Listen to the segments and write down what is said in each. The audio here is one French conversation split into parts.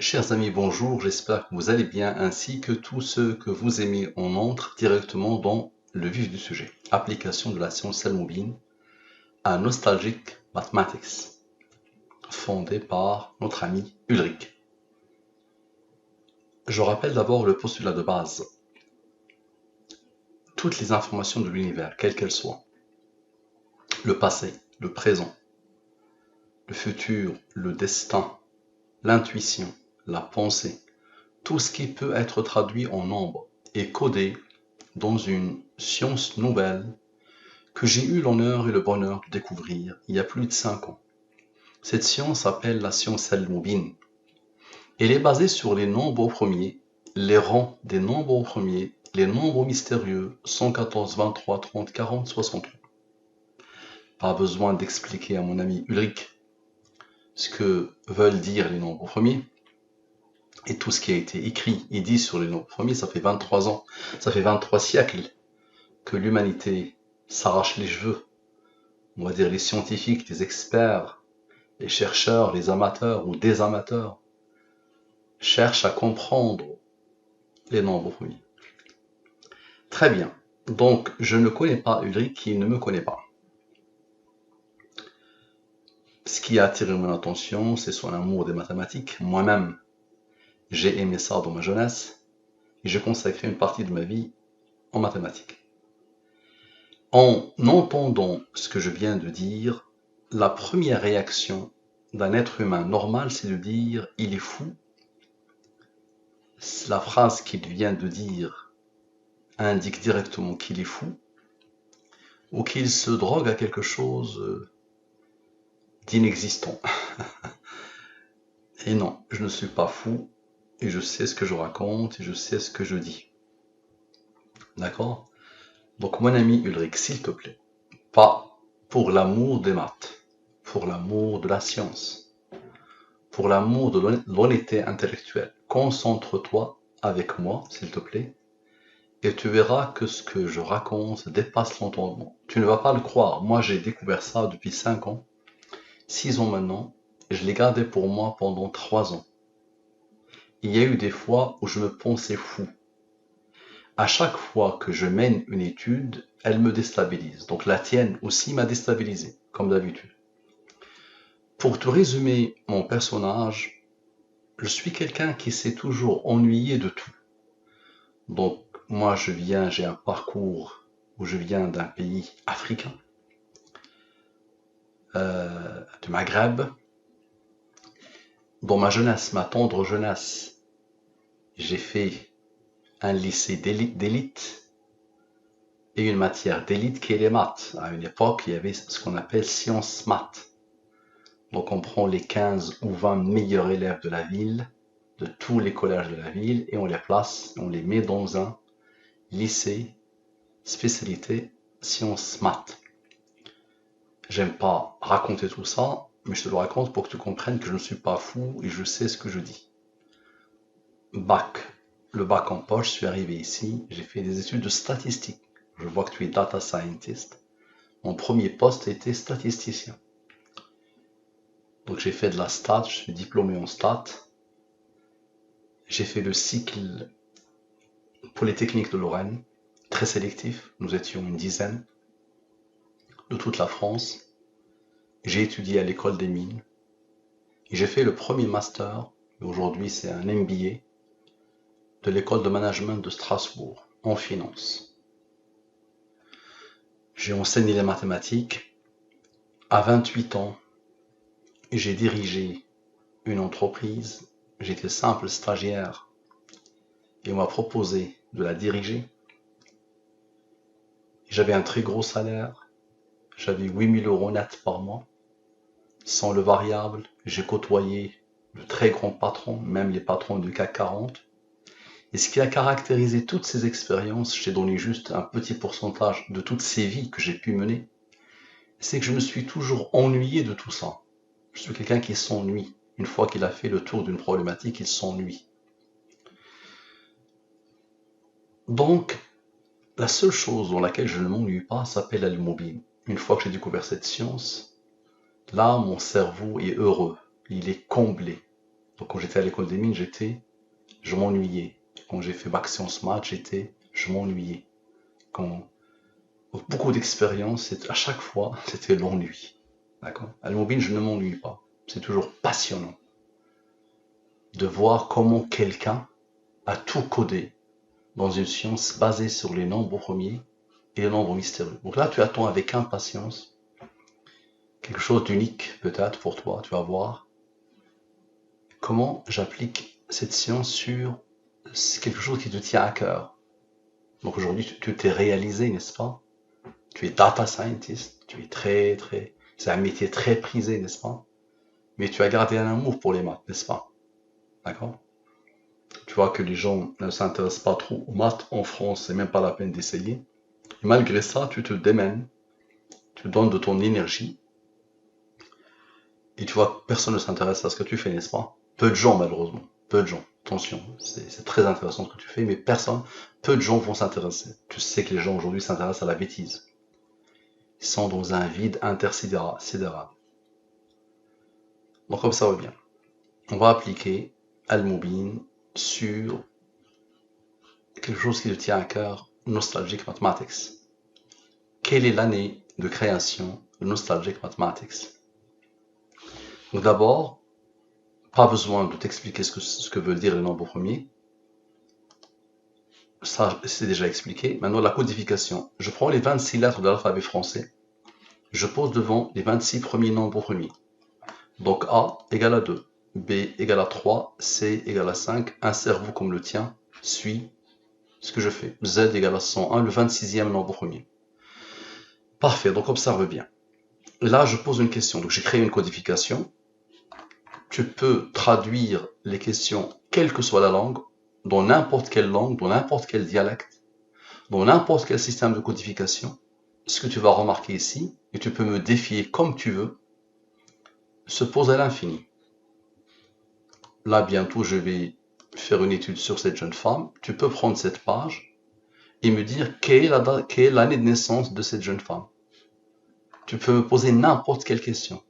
Chers amis, bonjour, j'espère que vous allez bien ainsi que tous ceux que vous aimez. On entre directement dans le vif du sujet. Application de la science Selmoubine à Nostalgic Mathematics, fondée par notre ami Ulrich. Je rappelle d'abord le postulat de base. Toutes les informations de l'univers, quelles qu'elles soient, le passé, le présent, le futur, le destin, l'intuition, la pensée, tout ce qui peut être traduit en nombres est codé dans une science nouvelle que j'ai eu l'honneur et le bonheur de découvrir il y a plus de 5 ans. Cette science s'appelle la science Al-Mubin. Elle est basée sur les nombres premiers, les rangs des nombres premiers, les nombres mystérieux 114, 23, 30, 40, 63. Pas besoin d'expliquer à mon ami Ulrich ce que veulent dire les nombres premiers et tout ce qui a été écrit et dit sur les nombres premiers. Ça fait 23 ans, ça fait 23 siècles que l'humanité s'arrache les cheveux. On va dire les scientifiques, les experts, les chercheurs, les amateurs ou des amateurs cherchent à comprendre les nombres premiers. Très bien. Donc, je ne connais pas Ulrich qui ne me connaît pas. Ce qui a attiré mon attention, c'est son amour des mathématiques. Moi-même, j'ai aimé ça dans ma jeunesse et j'ai consacré une partie de ma vie en mathématiques. En entendant ce que je viens de dire, la première réaction d'un être humain normal, c'est de dire « il est fou ». La phrase qu'il vient de dire indique directement qu'il est fou ou qu'il se drogue à quelque chose d'inexistant. Et non, je ne suis pas fou et je sais ce que je raconte et je sais ce que je dis. D'accord? Donc mon ami Ulrich, s'il te plaît, pas pour l'amour des maths, pour l'amour de la science, pour l'amour de l'honnêteté intellectuelle, concentre-toi avec moi, s'il te plaît, et tu verras que ce que je raconte dépasse l'entendement. Tu ne vas pas le croire. Moi, j'ai découvert ça depuis 5 ans, 6 ans maintenant, et je l'ai gardé pour moi pendant 3 ans. Il y a eu des fois où je me pensais fou. À chaque fois que je mène une étude, elle me déstabilise. Donc la tienne aussi m'a déstabilisé, comme d'habitude. Pour te résumer mon personnage, je suis quelqu'un qui s'est toujours ennuyé de tout. Donc moi j'ai un parcours où je viens d'un pays africain, du Maghreb. Dans ma jeunesse, ma tendre jeunesse, j'ai fait un lycée d'élite et une matière d'élite qui est les maths. À une époque, il y avait ce qu'on appelle sciences maths. Donc on prend les 15 ou 20 meilleurs élèves de la ville, de tous les collèges de la ville, et on les place, on les met dans un lycée spécialité sciences maths. J'aime pas raconter tout ça, mais je te le raconte pour que tu comprennes que je ne suis pas fou et je sais ce que je dis. Bac. Le bac en poche, je suis arrivé ici, j'ai fait des études de statistique. Je vois que tu es data scientist. Mon premier poste était statisticien. Donc j'ai fait de la stat, je suis diplômé en stat. J'ai fait le cycle Polytechnique de Lorraine, très sélectif. Nous étions une dizaine de toute la France. J'ai étudié à l'école des mines. Et j'ai fait le premier master, aujourd'hui c'est un MBA, de l'école de management de Strasbourg, en finance. J'ai enseigné les mathématiques. À 28 ans, j'ai dirigé une entreprise. J'étais simple stagiaire et on m'a proposé de la diriger. J'avais un très gros salaire. J'avais 8 000 € net par mois. Sans le variable, j'ai côtoyé de très grands patrons, même les patrons du CAC 40. Et ce qui a caractérisé toutes ces expériences, je t'ai donné juste un petit pourcentage de toutes ces vies que j'ai pu mener, c'est que je me suis toujours ennuyé de tout ça. Je suis quelqu'un qui s'ennuie. Une fois qu'il a fait le tour d'une problématique, il s'ennuie. Donc, la seule chose dans laquelle je ne m'ennuie pas s'appelle Al-Mubin. Une fois que j'ai découvert cette science, là, mon cerveau est heureux. Il est comblé. Donc quand j'étais à l'école des mines, je m'ennuyais. Quand j'ai fait bac sciences maths, je m'ennuyais. Quand beaucoup d'expériences, à chaque fois, c'était l'ennui. D'accord? À l'immobilier, je ne m'ennuie pas. C'est toujours passionnant de voir comment quelqu'un a tout codé dans une science basée sur les nombres premiers et les nombres mystérieux. Donc là, tu attends avec impatience quelque chose d'unique peut-être pour toi. Tu vas voir comment j'applique cette science sur quelque chose qui te tient à cœur. Donc aujourd'hui, tu t'es réalisé, n'est-ce pas? Tu es data scientist, tu es c'est un métier très prisé, n'est-ce pas? Mais tu as gardé un amour pour les maths, n'est-ce pas? D'accord? Tu vois que les gens ne s'intéressent pas trop aux maths en France, c'est même pas la peine d'essayer. Et malgré ça, tu te démènes, tu donnes de ton énergie, et tu vois que personne ne s'intéresse à ce que tu fais, n'est-ce pas? Peu de gens, malheureusement. Peu de gens. Attention, c'est très intéressant ce que tu fais, mais peu de gens vont s'intéresser. Tu sais que les gens aujourd'hui s'intéressent à la bêtise. Ils sont dans un vide intersidéral. Donc comme ça va bien. On va appliquer Al-Mubin sur quelque chose qui te tient à cœur, Nostalgic Mathematics. Quelle est l'année de création de Nostalgic Mathematics? Donc d'abord, pas besoin de t'expliquer ce que veut dire le nombre premier. Ça, c'est déjà expliqué. Maintenant, la codification. Je prends les 26 lettres de l'alphabet français. Je pose devant les 26 premiers nombres premiers. Donc A égale à 2, B égale à 3, C égale à 5. Un cerveau comme le tien suit ce que je fais. Z égale à 101, le 26e nombre premier. Parfait, donc observe bien. Là, je pose une question. Donc j'ai créé une codification. Tu peux traduire les questions, quelle que soit la langue, dans n'importe quelle langue, dans n'importe quel dialecte, dans n'importe quel système de codification. Ce que tu vas remarquer ici, et tu peux me défier comme tu veux, se pose à l'infini. Là, bientôt, je vais faire une étude sur cette jeune femme. Tu peux prendre cette page et me dire quelle est l'année de naissance de cette jeune femme. Tu peux me poser n'importe quelle question.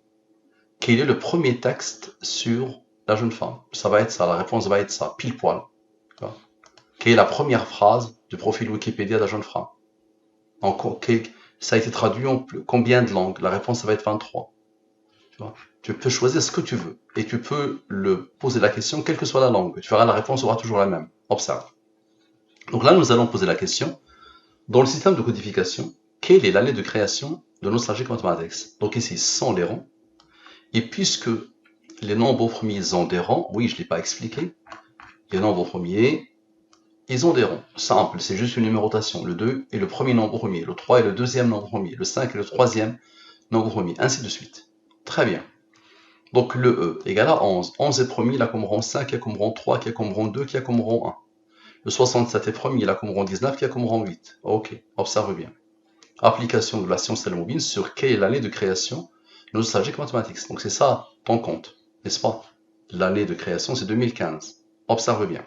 Quel est le premier texte sur la jeune femme? Ça va être ça, la réponse va être ça, pile poil. Quelle est la première phrase du profil Wikipédia de la jeune femme? Ça a été traduit en combien de langues? La réponse ça va être 23. Tu peux choisir ce que tu veux et tu peux le poser la question quelle que soit la langue. Tu verras la réponse sera toujours la même. Observe. Donc là, nous allons poser la question. Dans le système de codification, quelle est l'année de création de Nostalgic Mathematics? Donc ici, sans les rangs. Et puisque les nombres premiers ont des rangs, oui, je ne l'ai pas expliqué, les nombres premiers, ils ont des rangs. Simple, c'est juste une numérotation. Le 2 est le premier nombre premier, le 3 est le deuxième nombre premier, le 5 est le troisième nombre premier, ainsi de suite. Très bien. Donc le E égale à 11. 11 est premier, il a comme rang 5, il a comme rang 3, qui a comme rang 2, qui a comme rang 1. Le 67 est premier, il a comme rang 19, qui a comme rang 8. Ok, observe bien. Application de la science Al-Mubin sur quelle est l'année de création de Nostalgic Mathematics. Donc c'est ça ton compte, n'est-ce pas? L'année de création c'est 2015. Observe bien.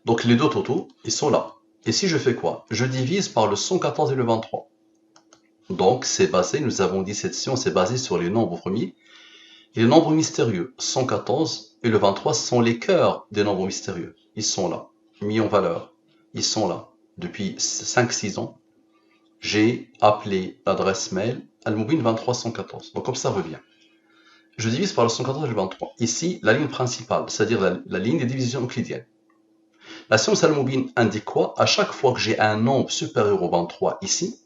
Donc les deux totaux, ils sont là. Et si je fais quoi? Je divise par le 114 et le 23. Donc c'est basé, nous avons dit cette science est basée sur les nombres premiers. Et les nombres mystérieux, 114 et le 23 sont les cœurs des nombres mystérieux. Ils sont là, mis en valeur. Ils sont là. Depuis 5-6 ans, j'ai appelé l'adresse mail Al-Mubin 2314. Donc observe bien. Je divise par le 114 et le 23. Ici, la ligne principale, c'est-à-dire la ligne des divisions euclidiennes. La science Al-Mubin indique quoi? À chaque fois que j'ai un nombre supérieur au 23 ici,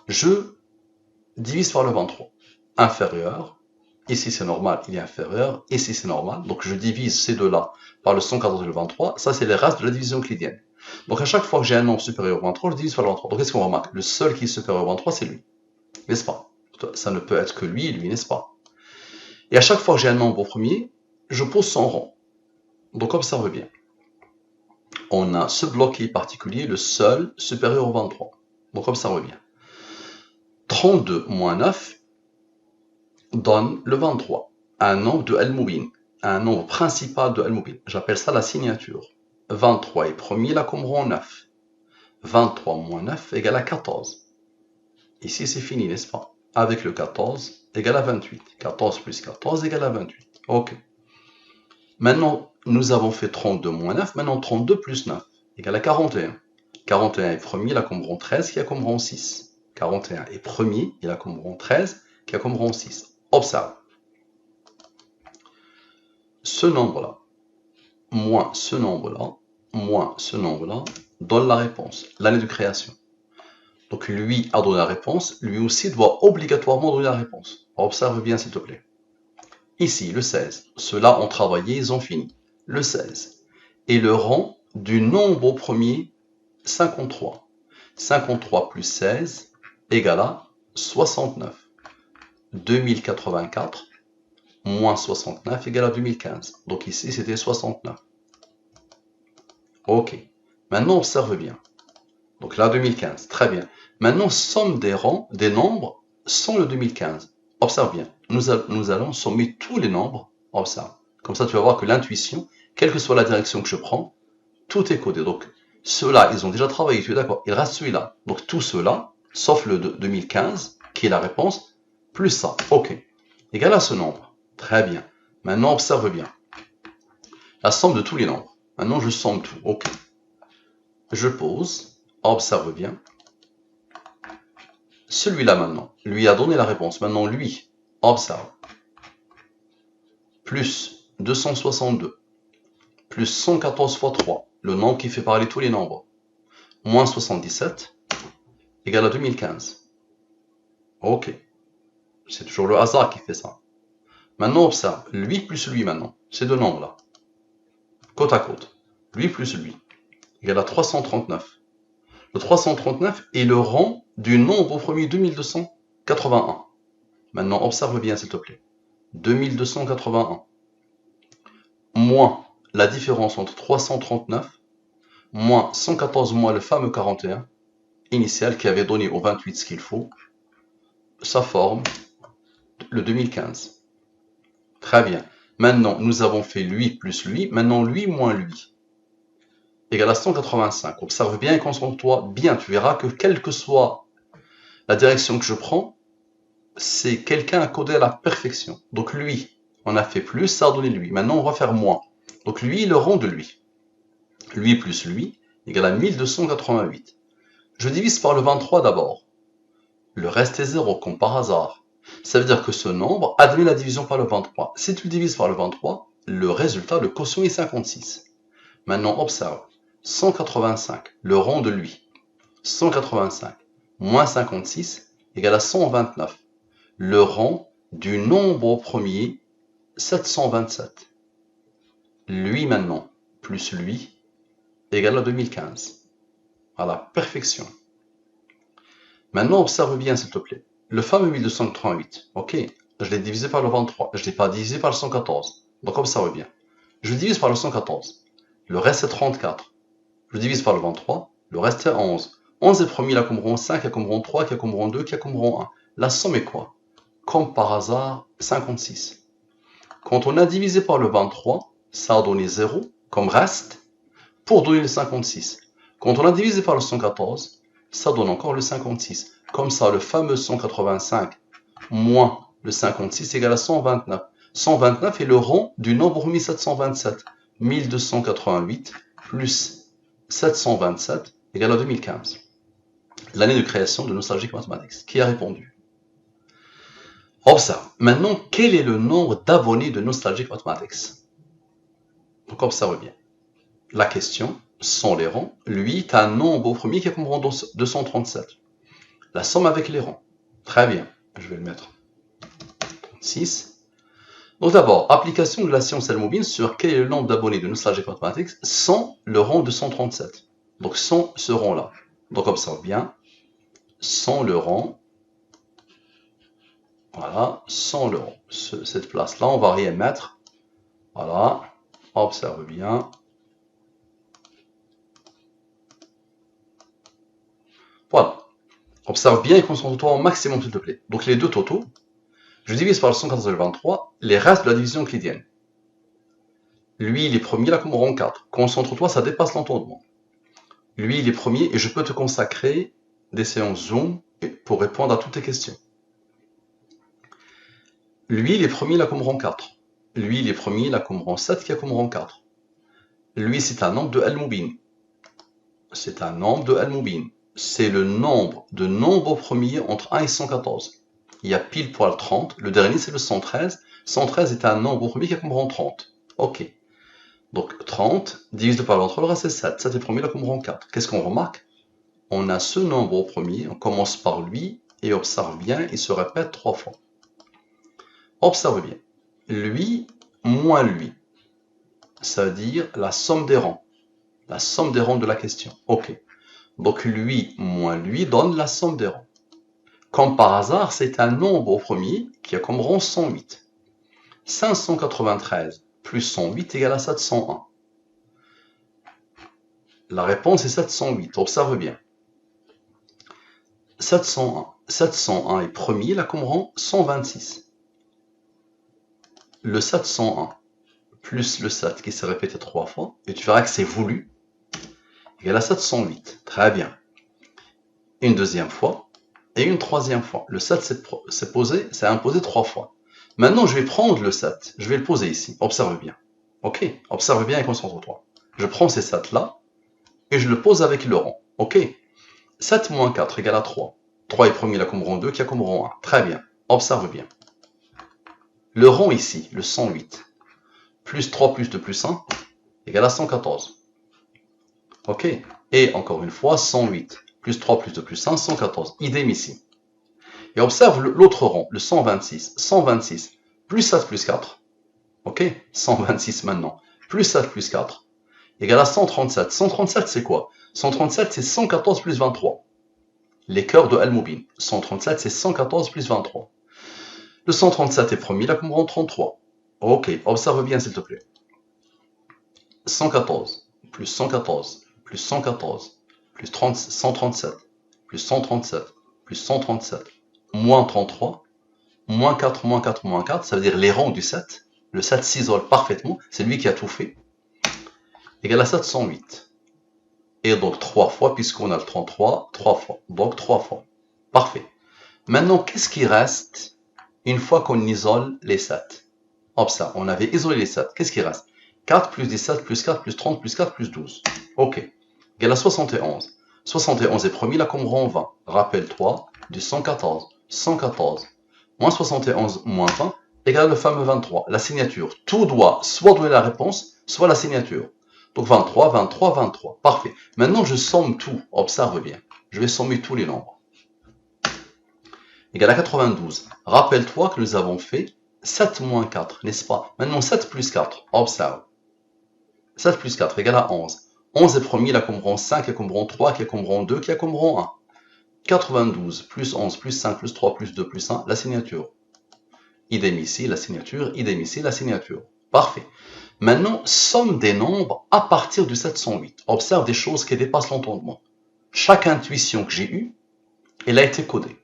je divise par le 23. Inférieur, ici c'est normal, il est inférieur, ici c'est normal, donc je divise ces deux-là par le 114 et le 23, ça c'est les restes de la division euclidienne. Donc à chaque fois que j'ai un nombre supérieur au 23, je divise par le 23. Donc qu'est-ce qu'on remarque? Le seul qui est supérieur au 23, c'est lui, n'est-ce pas? Ça ne peut être que lui, n'est-ce pas? Et à chaque fois que j'ai un nombre au premier, je pose son rang. Donc observe bien. On a ce bloc qui est particulier, le seul supérieur au 23. Donc observe bien. 32 moins 9 donne le 23, un nombre de Al-Mubin, un nombre principal de Al-Mubin. J'appelle ça la signature. 23 est premier, là comme rang 9. 23 moins 9 égale à 14. Ici c'est fini, n'est-ce pas? Avec le 14 égale à 28. 14 plus 14 égale à 28. Ok. Maintenant, nous avons fait 32 moins 9. Maintenant, 32 plus 9 égale à 41. 41 est premier, il a comme rang 13 qui a comme rang 6. 41 est premier, il a comme rang 13 qui a comme rang 6. Observe. Ce nombre-là, moins ce nombre-là, moins ce nombre-là, donne la réponse, l'année de création. Donc lui a donné la réponse, lui aussi doit obligatoirement donner la réponse. Observe bien s'il te plaît. Ici, le 16. Ceux-là ont travaillé, ils ont fini. Le 16 est le rang du nombre au premier 53. 53 plus 16 égale à 69. 2084 moins 69 égale à 2015. Donc ici, c'était 69. Ok. Maintenant, observe bien. Donc là, 2015. Très bien. Maintenant, somme des rangs, des nombres sans le 2015. Observe bien. Nous allons sommer tous les nombres. Observe. Comme ça, tu vas voir que l'intuition, quelle que soit la direction que je prends, tout est codé. Donc, ceux-là, ils ont déjà travaillé. Tu es d'accord? Il reste celui-là. Donc, tous ceux-là, sauf le 2015, qui est la réponse, plus ça. Ok. Égal à ce nombre. Très bien. Maintenant, observe bien. La somme de tous les nombres. Maintenant, je somme tout. Ok. Je pose. Observe bien. Celui-là maintenant, lui a donné la réponse. Maintenant, lui, observe. Plus 262, plus 114 fois 3, le nombre qui fait parler tous les nombres, moins 77, égale à 2015. Ok. C'est toujours le hasard qui fait ça. Maintenant, observe. Lui plus lui maintenant. Ces deux nombres-là. Côte à côte. Lui plus lui. Égale à 339. Le 339 est le rang du nombre au premier 2281. Maintenant, observe bien, s'il te plaît. 2281. Moins la différence entre 339, moins 114 moins le fameux 41, initial qui avait donné au 28 ce qu'il faut, ça forme le 2015. Très bien. Maintenant, nous avons fait lui plus lui. Maintenant, lui moins lui. Égale à 185. Observe bien et concentre-toi bien. Tu verras que quelle que soit la direction que je prends, c'est quelqu'un à coder à la perfection. Donc lui, on a fait plus, ça a donné lui. Maintenant, on va faire moins. Donc lui, le rang de lui. Lui plus lui, égale à 1288. Je divise par le 23 d'abord. Le reste est 0, comme par hasard. Ça veut dire que ce nombre a donné la division par le 23. Si tu le divises par le 23, le résultat, le quotient est 56. Maintenant, observe. 185, le rang de lui. 185 moins 56 égale à 129. Le rang du nombre au premier, 727. Lui maintenant, plus lui, égale à 2015. À la perfection. Maintenant, observe bien, s'il te plaît. Le fameux 1288, ok, je l'ai divisé par le 23, je ne l'ai pas divisé par le 114. Donc, observe bien. Je divise par le 114. Le reste est 34. Je divise par le 23. Le reste est 11. 11 est premier, il a comme rang 5, il a comme rang 3, qui a comme rang 2, qui a comme rang 1. La somme est quoi? Comme par hasard, 56. Quand on a divisé par le 23, ça a donné 0 comme reste pour donner le 56. Quand on a divisé par le 114, ça donne encore le 56. Comme ça, le fameux 185 moins le 56 égale à 129. 129 est le rang du nombre 1727. 1288 plus 727 égale à 2015. L'année de création de Nostalgic Mathematics. Qui a répondu? Observe. Maintenant, quel est le nombre d'abonnés de Nostalgic Mathematics? Donc, observe bien. La question sont les rangs. Lui, tu as un nombre au premier qui est comme rang 237. La somme avec les rangs. Très bien. Je vais le mettre. 6. Donc d'abord, application de la science Elmobile sur quel est le nombre d'abonnés de Nostalgic Mathematics sans le rang 237. Donc sans ce rang-là. Donc observe bien. Sans le rang. Voilà. Sans le rang. Cette place-là, on va rien mettre. Voilà. Observe bien. Voilà. Observe bien et concentre-toi au maximum, s'il te plaît. Donc les deux totaux, je divise par le 114 et le 23, les restes de la division euclidienne. Lui, il est premier, là, comme rang 4. Concentre-toi, ça dépasse l'entendement. Lui, il est premier et je peux te consacrer des séances Zoom pour répondre à toutes tes questions. Lui, il est premier, là, comme rang 4. Lui, il est premier, il a comme rang 7 qui a comme rang 4. Lui, c'est un nombre de Al-Mubin. C'est un nombre de Al-Mubin. C'est le nombre de nombres premiers entre 1 et 114. Il y a pile poil 30. Le dernier, c'est le 113. 113 est un nombre premier qui a comme rang 30. Ok. Donc 30 divise par l'autre, le reste c'est 7. 7 est premier, il a comme rang 4. Qu'est-ce qu'on remarque? On a ce nombre au premier, on commence par lui, et observe bien, il se répète 3 fois. Observe bien. Lui moins lui. Ça veut dire la somme des rangs. La somme des rangs de la question. Ok. Donc lui moins lui donne la somme des rangs. Comme par hasard, c'est un nombre au premier qui a comme rang 108. 593 plus 108 égale à 701. La réponse est 708. Observe bien. 701. 701 est premier, il a comme rang 126. Le 701 plus le 7 qui s'est répété 3 fois, et tu verras que c'est voulu, égale à 708. Très bien. Une deuxième fois, et une troisième fois. Le 7 s'est imposé 3 fois. Maintenant, je vais prendre le 7. Je vais le poser ici. Observe bien. Ok? Observe bien et concentre-toi. Je prends ces 7-là, et je le pose avec le rang. Ok? 7 moins 4 égale à 3. 3 est premier, il a comme rang 2, qui a comme rang 1. Très bien. Observe bien. Le rang ici, le 108, plus 3 plus 2 plus 1, égale à 114. Ok? Et encore une fois, 108, plus 3 plus 2 plus 1, 114. Idem ici. Et observe l'autre rang, le 126. 126, plus 7 plus 4. Ok? 126 maintenant. Plus 7 plus 4, égale à 137. 137, c'est quoi? 137, c'est 114 plus 23. Les cœurs de Al-Mubin. 137, c'est 114 plus 23. Le 137 est premier, il a comme rang 33. Ok, observe bien s'il te plaît. 114, plus 114, plus 114, plus 137, plus 137, plus 137, moins 33, moins 4, moins 4, moins 4, ça veut dire les rangs du 7. Le 7 s'isole parfaitement, c'est lui qui a tout fait. Égale à 708. Et donc 3 fois, puisqu'on a le 33, 3 fois. Donc 3 fois. Parfait. Maintenant, qu'est-ce qui reste une fois qu'on isole les 7? Observe, on avait isolé les 7. Qu'est-ce qui reste? 4 plus 17 plus 4 plus 30 plus 4 plus 12. Ok. Égale à 71. 71 est premier, là comme rang 20. Rappelle-toi du 114. 114 moins 71 moins 20 égale le fameux 23. La signature. Tout doit soit donner la réponse, soit la signature. Donc 23, 23, 23. Parfait. Maintenant, je somme tout. Observe bien. Je vais sommer tous les nombres. Égale à 92. Rappelle-toi que nous avons fait 7 moins 4, n'est-ce pas? Maintenant, 7 plus 4. Observe. 7 plus 4 égale à 11. 11 est premier, il a comme rang 5, il a comme rang 3, qui a comme rang 2, qui a comme rang 1. 92 plus 11 plus 5 plus 3 plus 2 plus 1, la signature. Idem ici, la signature. Idem ici, la signature. Parfait. Maintenant, somme des nombres à partir du 708. Observe des choses qui dépassent l'entendement. Chaque intuition que j'ai eue, elle a été codée.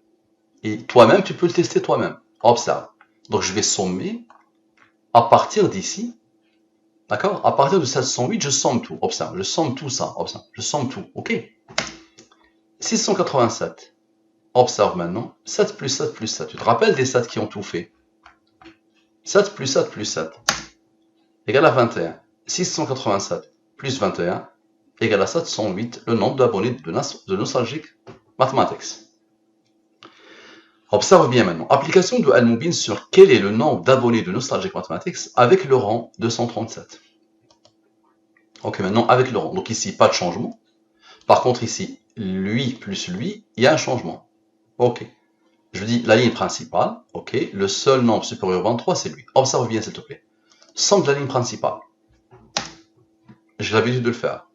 Et toi-même, tu peux le tester toi-même. Observe. Donc, je vais sommer à partir d'ici. D'accord? À partir de 708, je somme tout. Observe. Je somme tout ça. Observe. Je somme tout. OK? 687. Observe maintenant. 7 plus 7 plus 7. Tu te rappelles des 7 qui ont tout fait? 7 plus 7 plus 7 égale à 21. 687 plus 21 égale à 708, le nombre d'abonnés de Nostalgic Mathematics. Observe bien maintenant. Application de Al-Mubin sur quel est le nombre d'abonnés de Nostalgic Mathematics avec le rang 237. Ok, maintenant avec le rang. Donc ici, pas de changement. Par contre ici, lui plus lui, il y a un changement. Ok. Je dis la ligne principale. Ok. Le seul nombre supérieur à 23, c'est lui. Observe bien s'il te plaît. Somme de la ligne principale. J'ai l'habitude de le faire.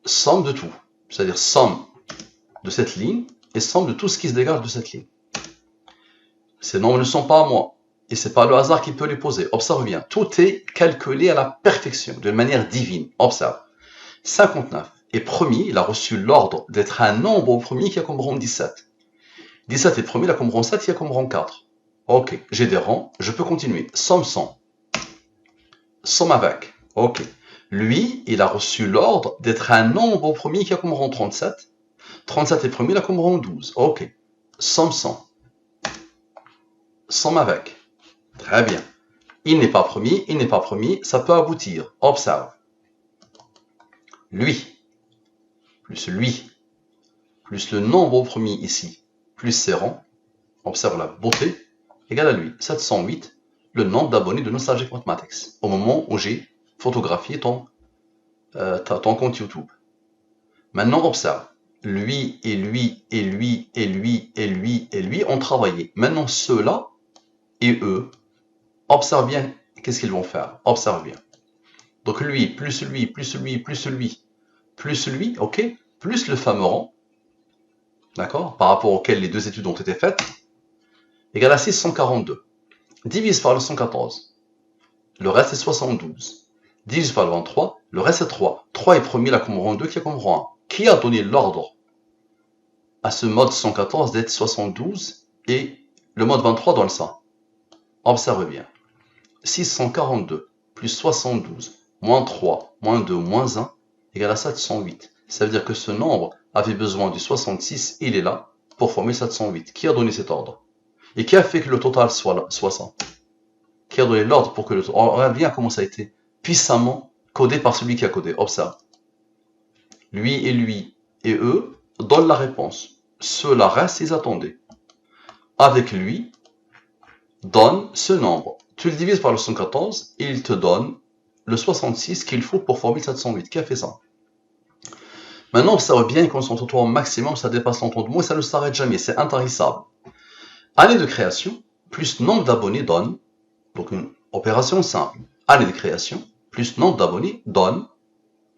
Somme de tout. C'est-à-dire somme de cette ligne et somme de tout ce qui se dégage de cette ligne. Ces nombres ne sont pas à moi. Et ce n'est pas le hasard qui peut les poser. Observe bien. Tout est calculé à la perfection, de manière divine. Observe. 59 est premier, il a reçu l'ordre d'être un nombre au premier qui a comme rang 17. 17 est premier, il a comme rang 7, qui a comme rang 4. Ok, j'ai des rangs, je peux continuer. Somme 100. Somme avec. Ok. Lui, il a reçu l'ordre d'être un nombre au premier qui a comme rang 37. 37 est premier, il a comme rang 12. Ok. Somme 100. Somme avec. Très bien. Il n'est pas premier, il n'est pas premier, ça peut aboutir. Observe. Lui, plus le nombre au premier ici, plus ses rangs, observe la beauté, égale à lui, 708, le nombre d'abonnés de Nostalgic Mathematics, au moment où j'ai photographié ton compte YouTube. Maintenant, observe. Lui et lui et lui et lui et lui et lui ont travaillé. Maintenant, ceux-là et eux, observe bien qu'est-ce qu'ils vont faire. Observe bien. Donc lui, plus lui, plus lui, plus lui, plus lui, ok, plus le fameux rang, d'accord, par rapport auquel les deux études ont été faites, égale à 642. Divise par le 114. Le reste est 72. Divise par le 23. Le reste est 3. 3 est premier, là comme rang 2, qui est comme rang 1. Qui a donné l'ordre à ce mode 114 d'être 72 et le mode 23 dans le ça? Observe bien. 642 plus 72 moins 3 moins 2 moins 1 égale à 708. Ça veut dire que ce nombre avait besoin du 66, il est là, pour former 708. Qui a donné cet ordre? Et qui a fait que le total soit ça? Qui a donné l'ordre pour que le total... On regarde bien comment ça a été puissamment codé par celui qui a codé. Observe. Lui et eux donnent la réponse. Ceux-là restent, ils attendaient. Avec lui, donne ce nombre. Tu le divises par le 114 et il te donne le 66 qu'il faut pour former 708. Qui a fait ça? Maintenant, observe bien, concentre-toi au maximum, ça dépasse l'entendement de moi, ça ne s'arrête jamais, c'est intarissable. Année de création, plus nombre d'abonnés donne, donc une opération simple. Année de création, plus nombre d'abonnés donne,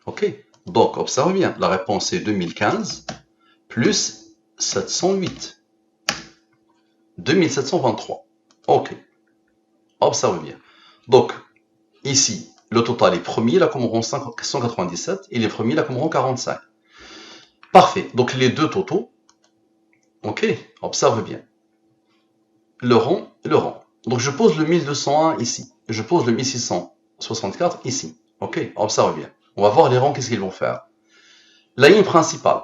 ok. Donc, observe bien, la réponse est 2015, plus 708. 2723. Ok. Observe bien. Donc, ici, le total est premier, là comme rang 197, et les premiers, là comme rang 45. Parfait. Donc, les deux totaux, ok, observe bien. Le rang. Donc, je pose le 1201 ici. Je pose le 1664 ici. Ok, observe bien. On va voir les rangs, qu'est-ce qu'ils vont faire. La ligne principale.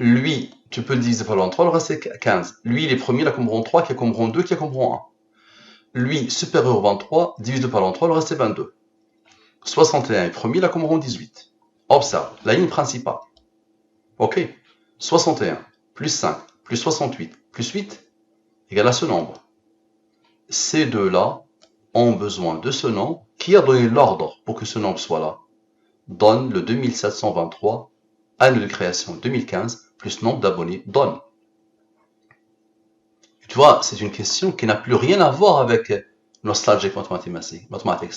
Lui, tu peux le diviser par le 23, le reste c'est 15. Lui, il est premier, là comme rang 3, qui est comme rang 2, qui est comme rang 1. Lui, supérieur au 23, divise par le 23, le reste c'est 22. 61 est premier, là comme rang 18. Observe, la ligne principale. Ok, 61, plus 5, plus 68, plus 8, égale à ce nombre. Ces deux-là ont besoin de ce nombre. Qui a donné l'ordre pour que ce nombre soit là? Donne le 2723, année de création 2015, plus nombre d'abonnés, donne. Tu vois, c'est une question qui n'a plus rien à voir avec Nostalgic Mathematics.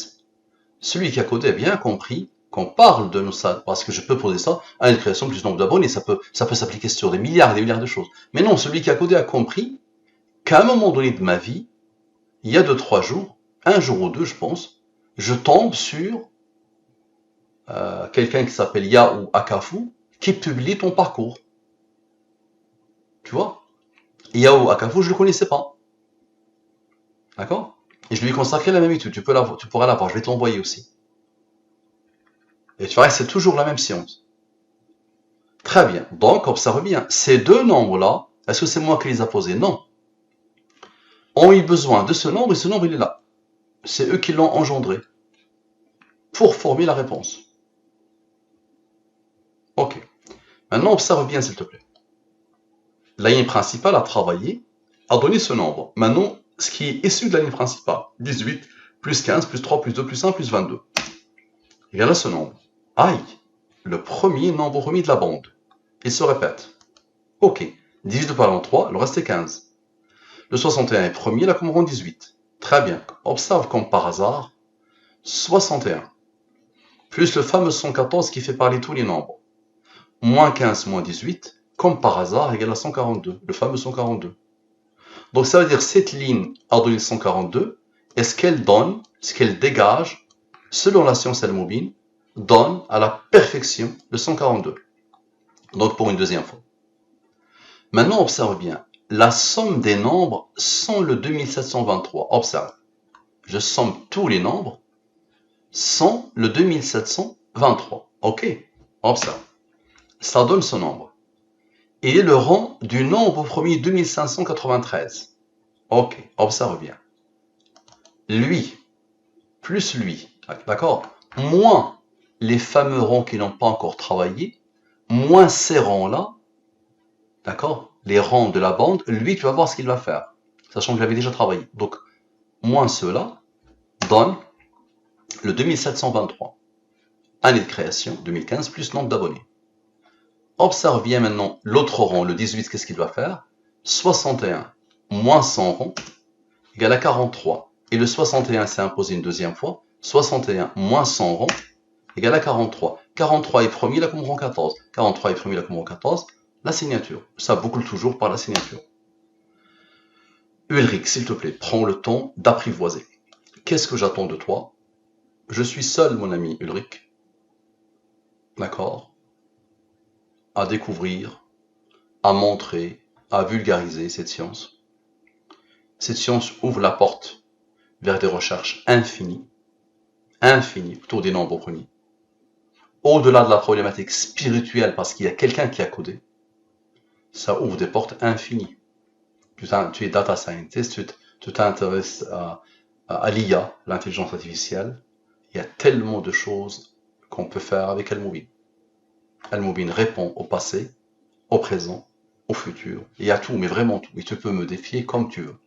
Celui qui a codé a bien compris qu'on parle de Nostalgic, parce que je peux poser ça, année de création plus nombre d'abonnés, ça peut s'appliquer sur des milliards et des milliards de choses. Mais non, celui qui a codé a compris qu'à un moment donné de ma vie, il y a 2-3 jours, un jour ou deux, je pense, je tombe sur quelqu'un qui s'appelle Yahoo Akafu, qui publie ton parcours. Tu vois? Yahoo Akafu, je ne le connaissais pas. D'accord? Et je lui ai consacré la même étude. Tu pourras l'avoir. Je vais te l'envoyer aussi. Et tu verras que c'est toujours la même science. Très bien. Donc, observe bien. Ces deux nombres-là, est-ce que c'est moi qui les a posés? Non. Ont eu besoin de ce nombre et ce nombre, il est là. C'est eux qui l'ont engendré pour former la réponse. Ok. Maintenant, observe bien, s'il te plaît. La ligne principale a travaillé, a donné ce nombre. Maintenant, ce qui est issu de la ligne principale, 18, plus 15, plus 3, plus 2, plus 1, plus 22. Égale à ce nombre. Aïe, le premier nombre remis de la bande. Il se répète. Ok, 18 par 3, le reste est 15. Le 61 est premier, là comme rond 18. Très bien, observe comme par hasard, 61, plus le fameux 114 qui fait parler tous les nombres. Moins 15 moins 18, comme par hasard, égale à 142, le fameux 142. Donc ça veut dire cette ligne a donné 142, et ce qu'elle donne, ce qu'elle dégage, selon la science Al-Mubin, donne à la perfection le 142. Donc pour une deuxième fois. Maintenant, observe bien. La somme des nombres sans le 2723. Observe. Je somme tous les nombres sans le 2723. Ok? Observe. Ça donne ce nombre. Il est le rang du nombre premier 2593. Ok, observe bien. Lui, plus lui, d'accord, moins les fameux rangs qui n'ont pas encore travaillé, moins ces rangs-là, d'accord, les rangs de la bande, lui, tu vas voir ce qu'il va faire, sachant qu'il avait déjà travaillé. Donc, moins ceux-là donne le 2723. Année de création, 2015, plus nombre d'abonnés. Observe bien maintenant l'autre rang, le 18, qu'est-ce qu'il va faire? 61 moins 100 rangs égale à 43. Et le 61 s'est imposé une deuxième fois. 61 moins 100 rangs égale à 43. 43 est premier là comme rang 14. 43 est premier là comme rang 14. La signature. Ça boucle toujours par la signature. Ulrich, s'il te plaît, prends le temps d'apprivoiser. Qu'est-ce que j'attends de toi? Je suis seul, mon ami Ulrich. D'accord? À découvrir, à montrer, à vulgariser cette science. Cette science ouvre la porte vers des recherches infinies autour des nombres premiers. Au-delà de la problématique spirituelle, parce qu'il y a quelqu'un qui a codé, ça ouvre des portes infinies. Tu es data scientist, tu t'intéresses à l'IA, l'intelligence artificielle. Il y a tellement de choses qu'on peut faire avec Al-Mubin. Al-Mubin répond au passé, au présent, au futur. Il y a tout, mais vraiment tout. Et tu peux me défier comme tu veux.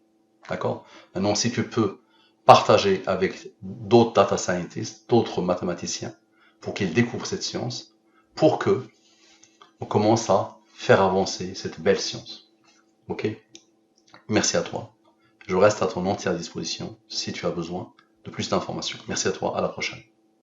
D'accord? Maintenant, si tu peux partager avec d'autres data scientists, d'autres mathématiciens, pour qu'ils découvrent cette science, pour que on commence à faire avancer cette belle science. Ok? Merci à toi. Je reste à ton entière disposition si tu as besoin de plus d'informations. Merci à toi, à la prochaine.